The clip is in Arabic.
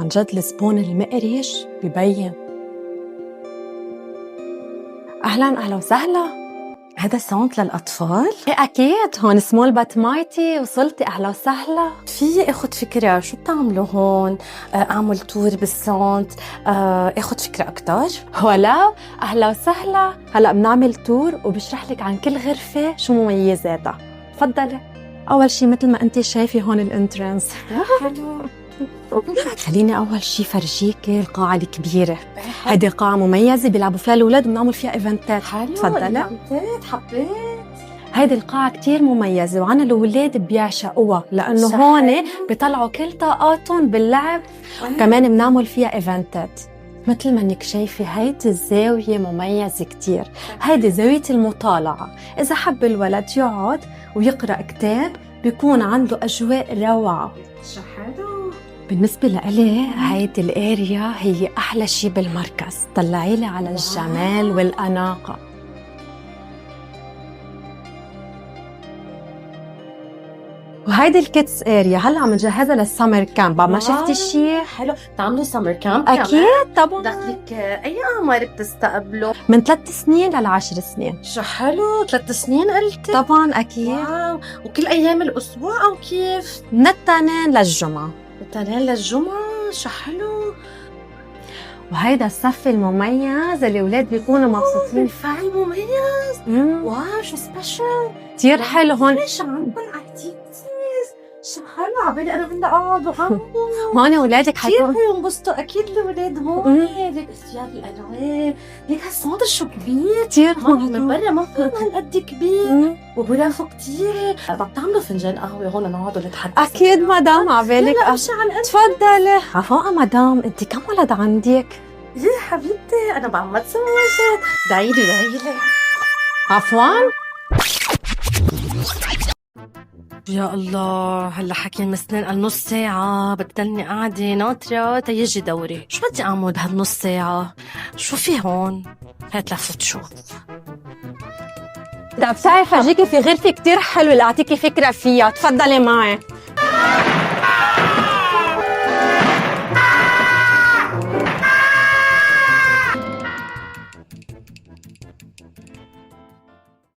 عن جد الزبون المقرش ببين. أهلاً وسهلاً. هذا ساوند للأطفال؟ إيه أكيد، هون سمول بات مايتي. وصلتي، أهلا وسهلا. في أخد فكرة شو بتعملوا هون؟ أعمل تور بالساوند، أخد فكرة أكتر؟ هلا أهلا وسهلا. هلأ بنعمل تور وبشرح لك عن كل غرفة شو مميزاتها. تفضلي. أول شي مثل ما أنت شايفة هون الانترنس. حلو. خليني أول شي فرجيكي القاعة الكبيرة. هيدي قاعة مميزة بيلعبوا فيها الأولاد وبنعمل فيها إيفنتات. حلو. تفضلي. حبيت. هيدي القاعة كتير مميزة وعنا الأولاد بيعشقوها لأنه صحيح. هون بيطلعوا كل طاقاتهم باللعب. كمان بنعمل فيها إيفنتات. مثل ما انك شايفة هيدي الزاوية مميزة كتير. هيدي زاوية المطالعة. إذا حب الولد يقعد ويقرأ كتاب بيكون عنده أجواء روعة. شو حلو. بالنسبة لإلي هيدي الاريا هي أحلى شي بالمركز. طلعيلي على الجمال والأناقة. وهيدي الكيدز اريا هلا عم نجهزها للسمر كامب. ما شفتي شيء حلو؟ تعملوا سمر كامب؟ اكيد طبعا. دخلك أي أعمار بتستقبلوا؟ من 3 سنين ل10 سنين. شو حلو. 3 سنين قلتي؟ طبعا اكيد. واو. وكل أيام الأسبوع أو كيف؟ من الاثنين للجمعة. التنين للجمعة. شو حلو. وهيدا الصف المميز اللي اولاد بيكونوا مبسوطين. فعل مميز. واو شو سبيشل. كتير حلو هون. ليش عندكم اكتيفيتيز؟ شو حلو. عبالي انا بدي اقعد هون اولادك كثير حيكون حينبسطوا اكيد الاولاد هون. ليك اختيار الالوان، ليك هالصوت شو كبير. كتير من برا ما كان هالقد كبير وغرفه كتير. بتعملوا فنجان قهوه هون نقعدوا نتحدث؟ اكيد مدام. عبالك تفضلي. عفوا مدام، انت كم ولد عندك؟ يا حبيبتي انا بعد ما تزوجت. دعيلي. عفوا. يا الله هلا حكي المسنين قال نص ساعة بتضلني قاعدة ناطرة تيجي دوري. شو بدي أعمل بهالنص ساعة؟ شو في هون؟ هات لفوت شوف. بدي فرجيكي في غرفة كتير حلوة لأعطيكي فكرة فيها. تفضلي معي.